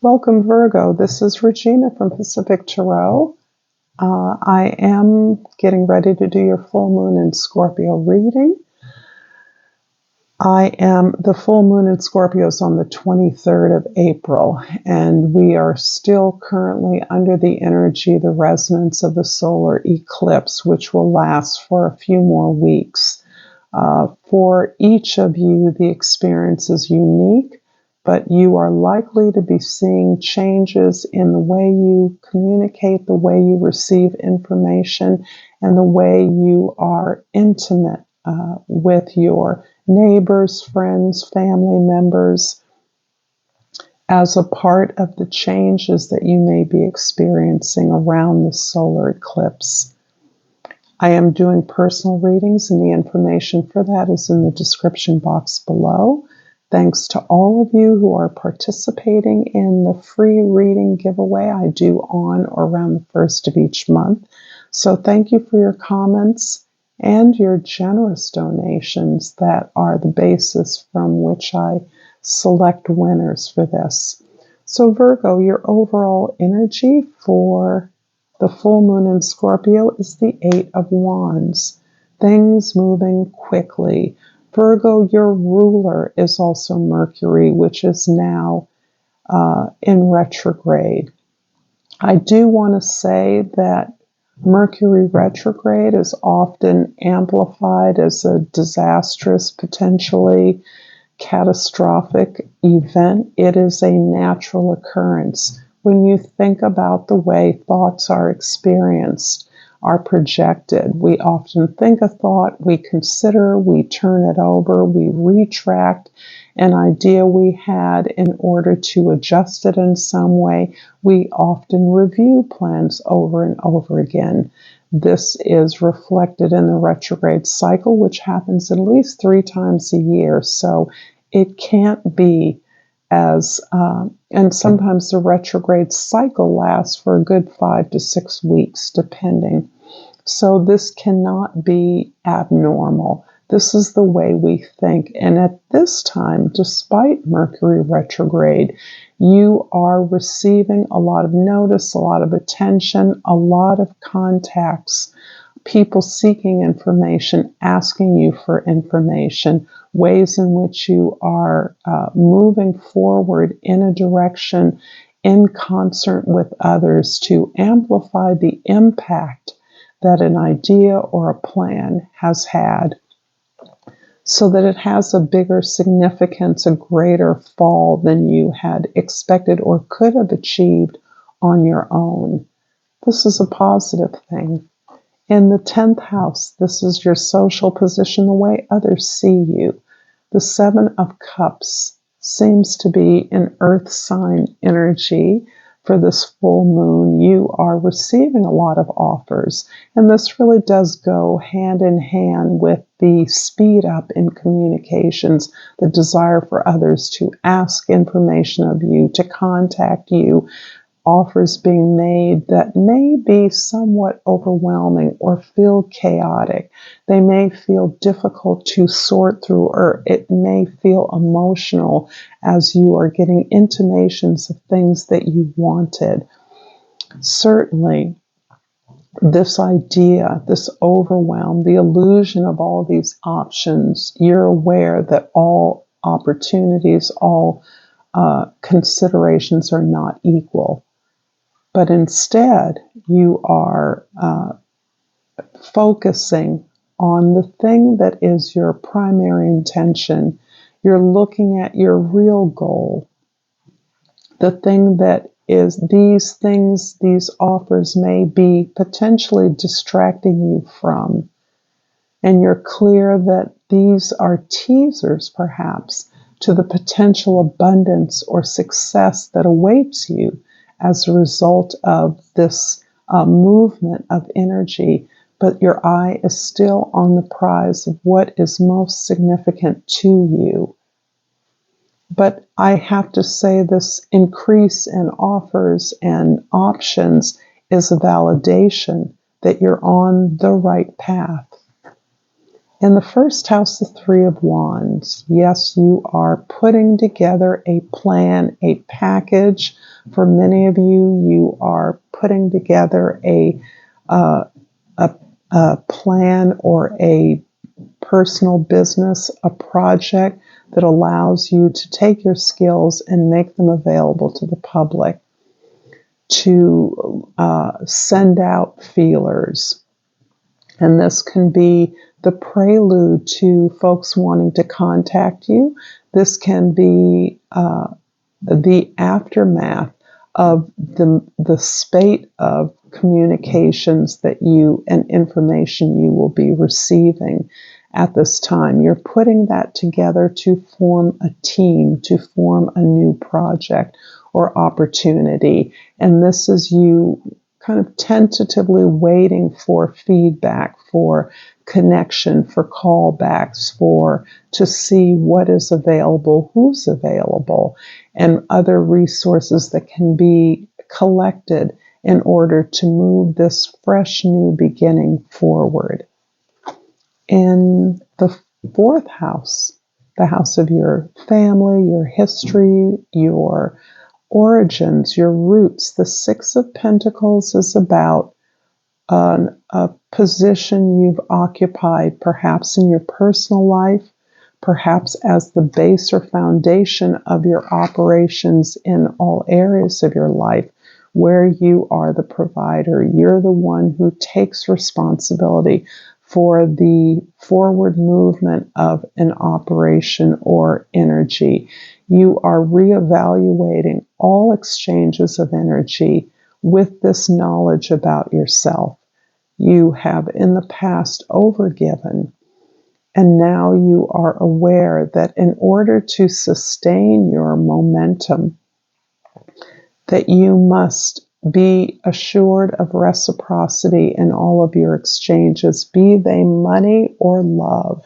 Welcome, Virgo. This is Regina from Pacific Tarot. I am getting ready to do your full moon in Scorpio reading. The full moon in Scorpio is on the 23rd of April, and we are still currently under the energy, the resonance of the solar eclipse, which will last for a few more weeks. For each of you, the experience is unique, but you are likely to be seeing changes in the way you communicate, the way you receive information, and the way you are intimate with your neighbors, friends, family members, as a part of the changes that you may be experiencing around the solar eclipse. I am doing personal readings, and the information for that is in the description box below. Thanks to all of you who are participating in the free reading giveaway I do on or around the first of each month. So thank you for your comments and your generous donations that are the basis from which I select winners for this. So Virgo, your overall energy for the full moon in Scorpio is the Eight of Wands. Things moving quickly. Virgo, your ruler is also Mercury, which is now in retrograde. I do want to say that Mercury retrograde is often amplified as a disastrous, potentially catastrophic event. It is a natural occurrence. When you think about the way thoughts are experienced, are projected, we often think a thought, we consider, we turn it over, we retract an idea we had in order to adjust it in some way. We often review plans over and over again. This is reflected in the retrograde cycle, which happens at least 3 times a year. So it can't be as, and sometimes the retrograde cycle lasts for a good 5 to 6 weeks, depending. So this cannot be abnormal. This is the way we think. And at this time, despite Mercury retrograde, you are receiving a lot of notice, a lot of attention, a lot of contacts, people seeking information, asking you for information, ways in which you are moving forward in a direction in concert with others to amplify the impact that an idea or a plan has had, so that it has a bigger significance, a greater fall than you had expected or could have achieved on your own. This is a positive thing. In the 10th house, this is your social position, the way others see you. The 7 of Cups seems to be an earth sign energy. For this full moon, you are receiving a lot of offers, and this really does go hand in hand with the speed up in communications, the desire for others to ask information of you, to contact you, offers being made that may be somewhat overwhelming or feel chaotic. They may feel difficult to sort through, or it may feel emotional as you are getting intimations of things that you wanted. Certainly, this idea, this overwhelm, the illusion of all these options, you're aware that all opportunities, all considerations are not equal. But instead, you are focusing on the thing that is your primary intention. You're looking at your real goal. The thing that is these things, these offers may be potentially distracting you from. And you're clear that these are teasers, perhaps, to the potential abundance or success that awaits you as a result of this movement of energy, but your eye is still on the prize of what is most significant to you. But I have to say, this increase in offers and options is a validation that you're on the right path. In the first house, the Three of Wands, yes, you are putting together a plan, a package. For many of you, you are putting together uh, a plan or a personal business, a project that allows you to take your skills and make them available to the public, to send out feelers. And this can be the prelude to folks wanting to contact you. This can be the aftermath of the spate of communications that you and information you will be receiving at this time. You're putting that together to form a team, to form a new project or opportunity. And this is you kind of tentatively waiting for feedback, for connection, for callbacks, to see what is available, who's available, and other resources that can be collected in order to move this fresh new beginning forward. In the fourth house, the house of your family, your history, your origins, your roots, the Six of Pentacles is about a position you've occupied, perhaps in your personal life, perhaps as the base or foundation of your operations in all areas of your life, where you are the provider. You're the one who takes responsibility for the forward movement of an operation or energy. You are reevaluating all exchanges of energy with this knowledge about yourself. You have in the past overgiven, and now you are aware that in order to sustain your momentum, that you must be assured of reciprocity in all of your exchanges, be they money or love.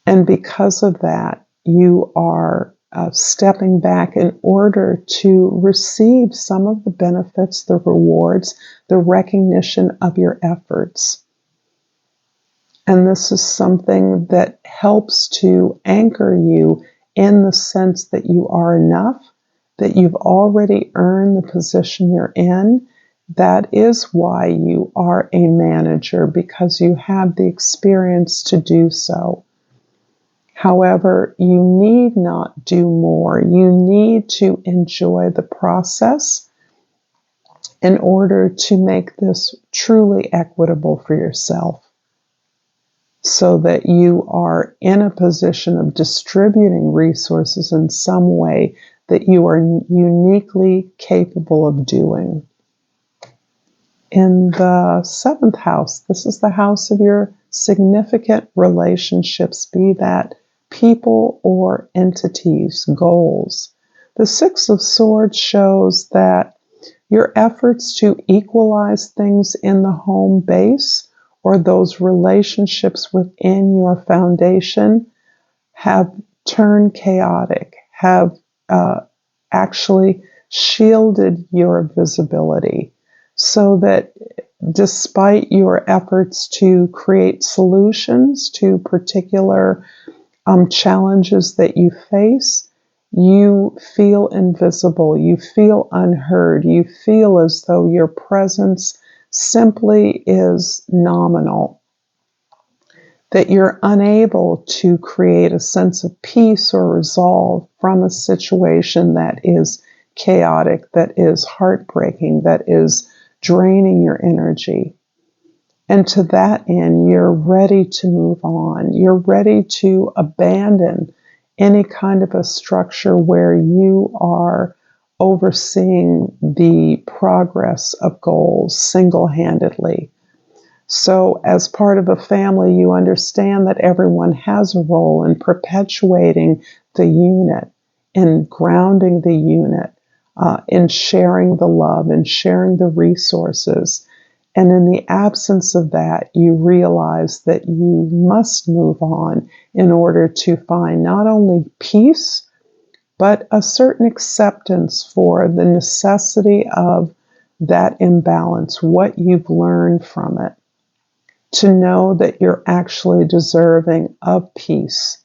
And because of that, you are stepping back in order to receive some of the benefits, the rewards, the recognition of your efforts. And this is something that helps to anchor you in the sense that you are enough, that you've already earned the position you're in. That is why you are a manager, because you have the experience to do so. However, you need not do more. You need to enjoy the process in order to make this truly equitable for yourself, so that you are in a position of distributing resources in some way that you are uniquely capable of doing. In the seventh house, this is the house of your significant relationships, be that people or entities, goals. The Six of Swords shows that your efforts to equalize things in the home base or those relationships within your foundation have turned chaotic, have actually shielded your visibility, so that despite your efforts to create solutions to particular challenges that you face, you feel invisible, you feel unheard, you feel as though your presence simply is nominal, that you're unable to create a sense of peace or resolve from a situation that is chaotic, that is heartbreaking, that is draining your energy. And to that end, you're ready to move on. You're ready to abandon any kind of a structure where you are overseeing the progress of goals single-handedly. So as part of a family, you understand that everyone has a role in perpetuating the unit, in grounding the unit, in sharing the love, in sharing the resources. And in the absence of that, you realize that you must move on in order to find not only peace, but a certain acceptance for the necessity of that imbalance, what you've learned from it. to know that you're actually deserving of peace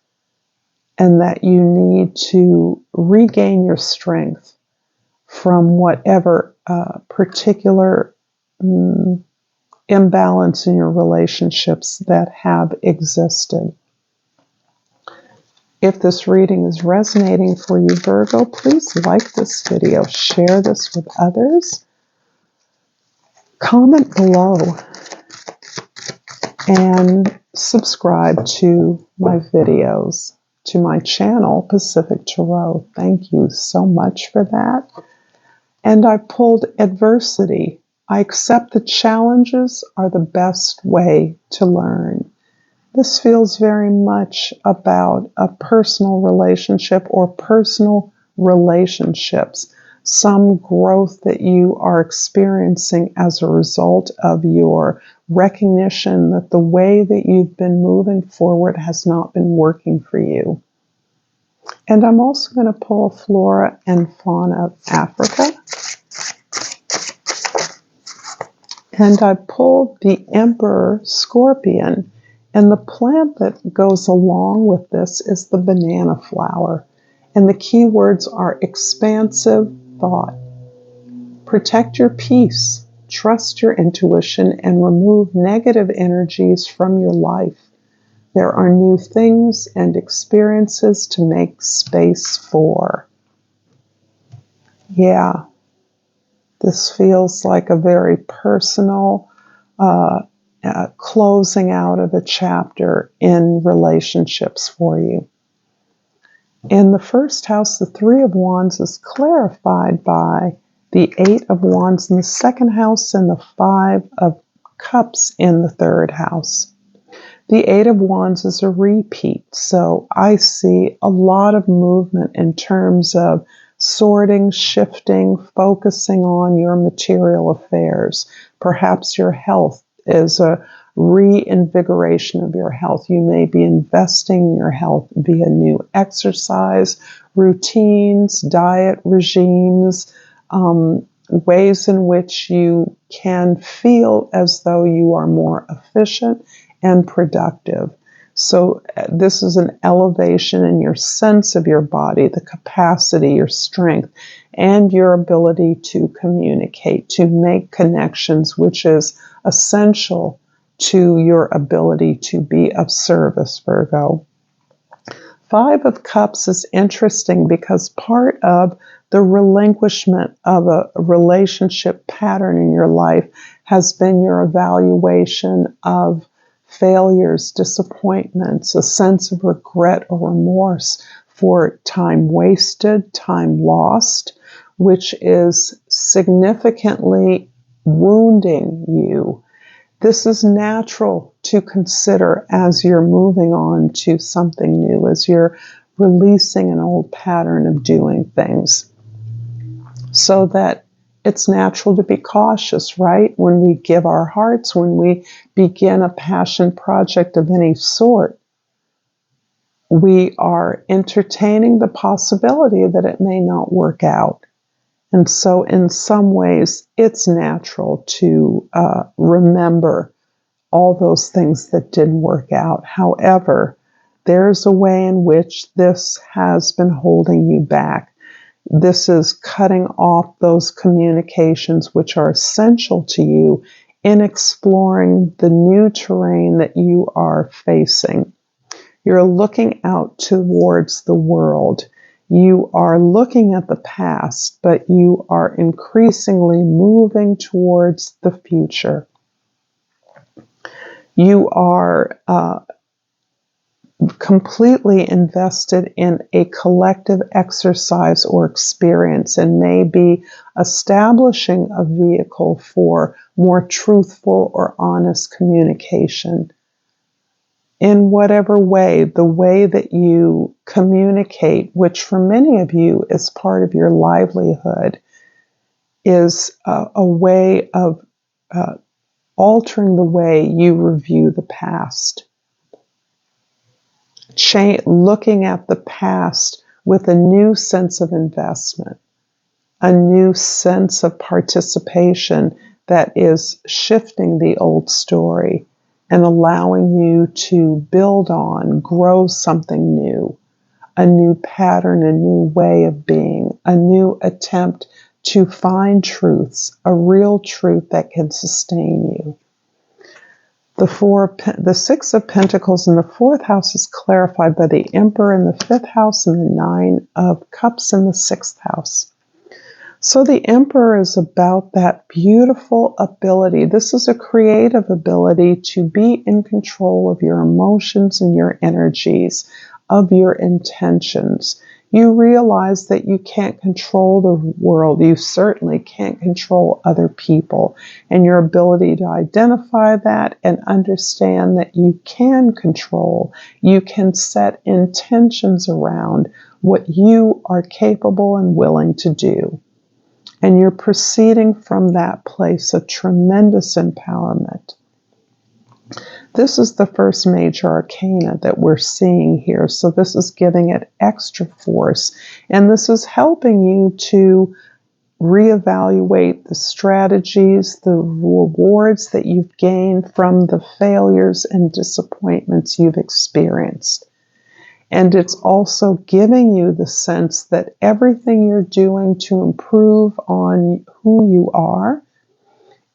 and that you need to regain your strength from whatever particular imbalance in your relationships that have existed. If this reading is resonating for you, Virgo, please like this video, share this with others, comment below, and subscribe to my videos, to my channel, Pacific Tarot. Thank you so much for that. And I pulled adversity. I accept that challenges are the best way to learn. This feels very much about a personal relationship or personal relationships, some growth that you are experiencing as a result of your recognition that the way that you've been moving forward has not been working for you. And I'm also going to pull Flora and Fauna of Africa. And I pulled the Emperor Scorpion. And the plant that goes along with this is the banana flower. And the key words are expansive thought. Protect your peace, trust your intuition, and remove negative energies from your life. There are new things and experiences to make space for. Yeah, this feels like a very personal closing out of a chapter in relationships for you. In the first house, the Three of Wands is clarified by the Eight of Wands in the second house and the Five of Cups in the third house. The Eight of Wands is a repeat, so I see a lot of movement in terms of sorting, shifting, focusing on your material affairs. Perhaps your health is a reinvigoration of your health. You may be investing in your health via new exercise routines, diet regimes, ways in which you can feel as though you are more efficient and productive. So this is an elevation in your sense of your body, the capacity, your strength, and your ability to communicate, to make connections, which is essential to your ability to be of service, Virgo. Five of Cups is interesting because part of the relinquishment of a relationship pattern in your life has been your evaluation of failures, disappointments, a sense of regret or remorse for time wasted, time lost, which is significantly wounding you. This is natural to consider as you're moving on to something new, as you're releasing an old pattern of doing things. So that it's natural to be cautious, right? When we give our hearts, when we begin a passion project of any sort, we are entertaining the possibility that it may not work out. And so in some ways, it's natural to remember all those things that didn't work out. However, there's a way in which this has been holding you back. This is cutting off those communications which are essential to you in exploring the new terrain that you are facing. You're looking out towards the world. You are looking at the past, but you are increasingly moving towards the future. You are completely invested in a collective exercise or experience and may be establishing a vehicle for more truthful or honest communication. In whatever way, the way that you communicate, which for many of you is part of your livelihood, is a way of altering the way you review the past. Looking at the past with a new sense of investment, a new sense of participation that is shifting the old story and allowing you to build on, grow something new, a new pattern, a new way of being, a new attempt to find truths, a real truth that can sustain you. The Six of Pentacles in the fourth house is clarified by the Emperor in the fifth house and the Nine of Cups in the sixth house. So the Emperor is about that beautiful ability. This is a creative ability to be in control of your emotions and your energies, of your intentions. You realize that you can't control the world. You certainly can't control other people. And your ability to identify that and understand that you can control, you can set intentions around what you are capable and willing to do. And you're proceeding from that place of tremendous empowerment. This is the first major arcana that we're seeing here. So this is giving it extra force. And this is helping you to reevaluate the strategies, the rewards that you've gained from the failures and disappointments you've experienced. And it's also giving you the sense that everything you're doing to improve on who you are,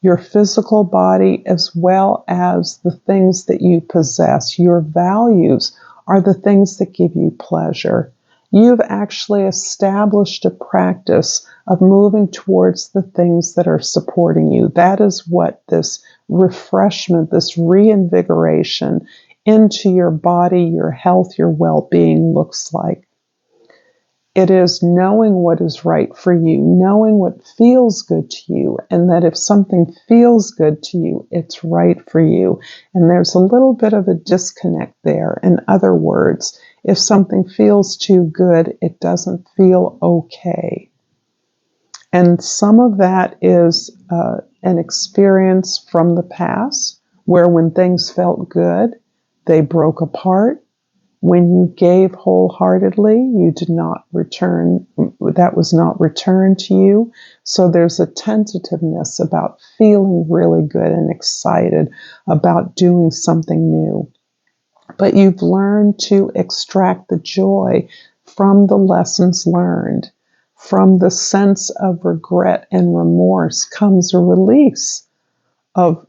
your physical body, as well as the things that you possess, your values, are the things that give you pleasure. You've actually established a practice of moving towards the things that are supporting you. That is what this refreshment, this reinvigoration into your body, your health, your well-being looks like. It is knowing what is right for you, knowing what feels good to you, and that if something feels good to you, it's right for you. And there's a little bit of a disconnect there. In other words, if something feels too good, it doesn't feel okay. And some of that is an experience from the past, where when things felt good, they broke apart. When you gave wholeheartedly, you did not return, that was not returned to you. So there's a tentativeness about feeling really good and excited about doing something new. But you've learned to extract the joy from the lessons learned. From the sense of regret and remorse comes a release of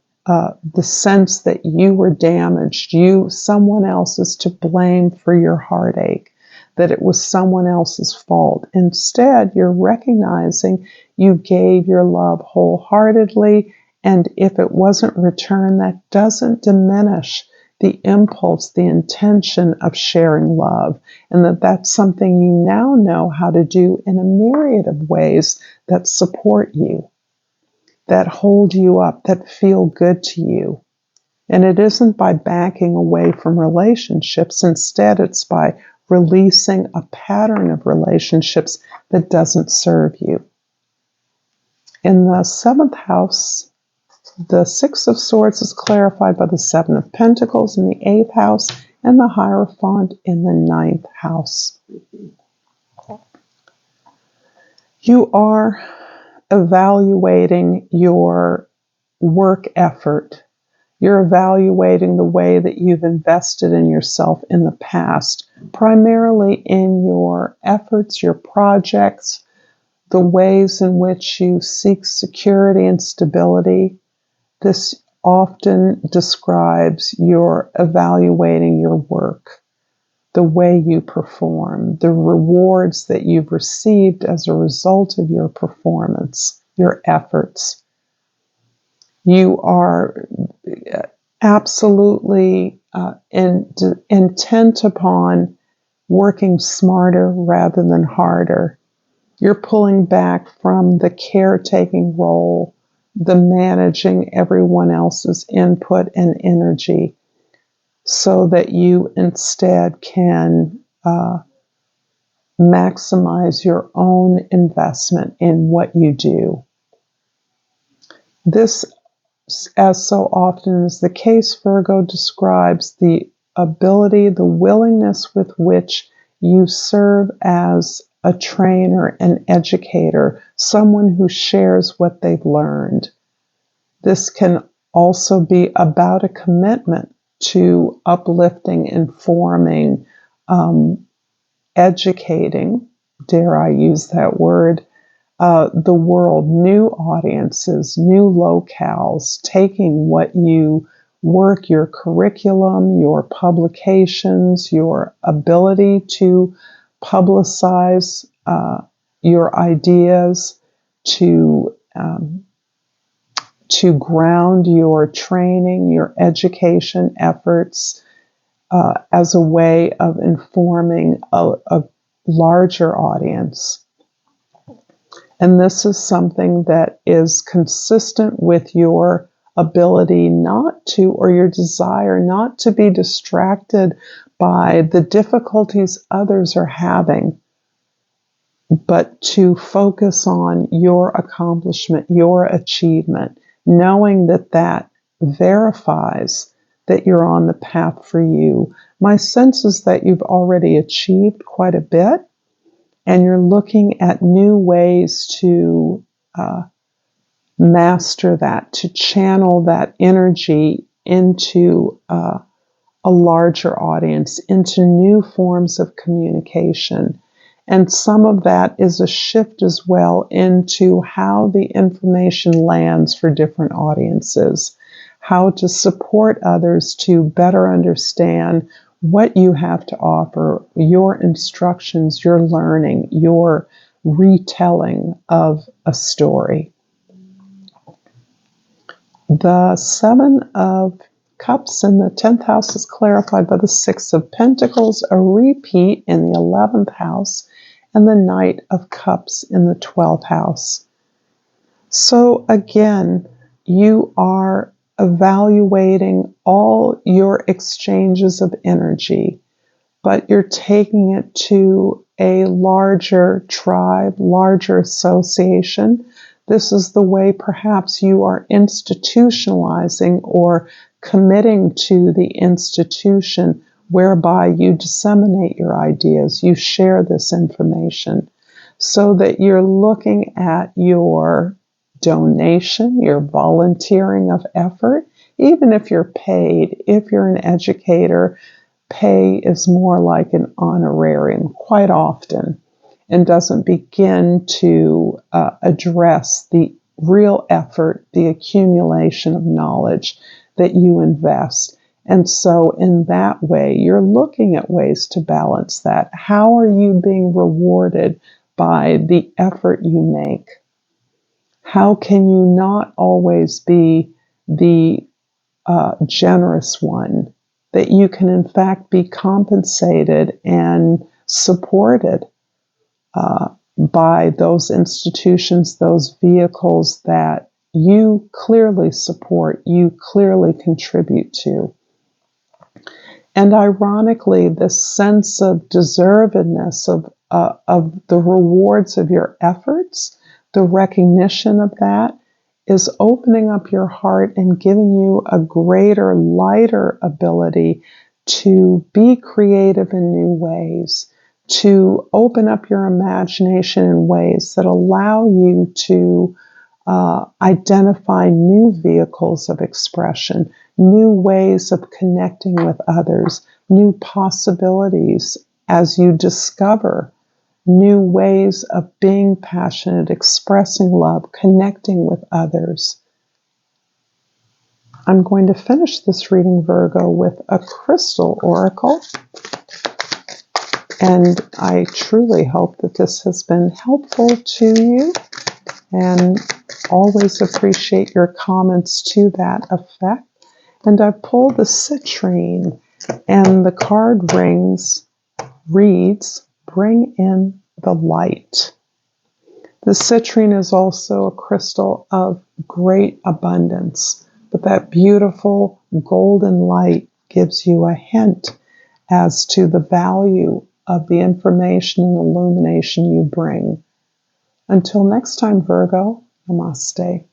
the sense that you were damaged, someone else is to blame for your heartache, that it was someone else's fault. Instead, you're recognizing you gave your love wholeheartedly, and if it wasn't returned, that doesn't diminish the impulse, the intention of sharing love, and that's something you now know how to do in a myriad of ways that support you, that hold you up, that feel good to you. And it isn't by backing away from relationships. Instead, it's by releasing a pattern of relationships that doesn't serve you. In the seventh house, the Six of Swords is clarified by the Seven of Pentacles in the eighth house and the Hierophant in the ninth house. You are evaluating your work effort. You're evaluating the way that you've invested in yourself in the past, primarily in your efforts, your projects, the ways in which you seek security and stability. This often describes your evaluating your work, the way you perform, the rewards that you've received as a result of your performance, your efforts. You are absolutely intent upon working smarter rather than harder. You're pulling back from the caretaking role, the managing everyone else's input and energy, so that you instead can maximize your own investment in what you do. This, as so often is the case, Virgo, describes the ability, the willingness with which you serve as a trainer, an educator, someone who shares what they've learned. This can also be about a commitment to uplifting, informing, educating, dare I use that word, the world, new audiences, new locales, taking what you work, your curriculum, your publications, your ability to publicize your ideas, to ground your training, your education efforts as a way of informing a larger audience. And this is something that is consistent with your ability not to, or your desire not to be distracted by the difficulties others are having, but to focus on your accomplishment, your achievement, knowing that that verifies that you're on the path for you. My sense is that you've already achieved quite a bit, and you're looking at new ways to master that, to channel that energy into a larger audience, into new forms of communication. And some of that is a shift as well into how the information lands for different audiences, how to support others to better understand what you have to offer, your instructions, your learning, your retelling of a story. The Seven of Cups in the 10th house is clarified by the Six of Pentacles, a repeat in the 11th house, and the Knight of Cups in the 12th house. So again, you are evaluating all your exchanges of energy, but you're taking it to a larger tribe, larger association. This is the way perhaps you are institutionalizing or committing to the institution whereby you disseminate your ideas, you share this information, so that you're looking at your donation, your volunteering of effort. Even if you're paid, if you're an educator, pay is more like an honorarium quite often, and doesn't begin to address the real effort, the accumulation of knowledge that you invest. And so in that way, you're looking at ways to balance that. How are you being rewarded by the effort you make? How can you not always be the generous one, that you can in fact be compensated and supported by those institutions, those vehicles that you clearly support, you clearly contribute to. And ironically, this sense of deservedness of the rewards of your efforts, the recognition of that, is opening up your heart and giving you a greater, lighter ability to be creative in new ways, to open up your imagination in ways that allow you to identify new vehicles of expression, new ways of connecting with others, new possibilities as you discover new ways of being passionate, expressing love, connecting with others. I'm going to finish this reading, Virgo, with a crystal oracle. And I truly hope that this has been helpful to you, and always appreciate your comments to that effect. And I pulled the citrine, and the card reads, "Bring in the light." The citrine is also a crystal of great abundance, but that beautiful golden light gives you a hint as to the value of the information and illumination you bring. Until next time, Virgo, Namaste.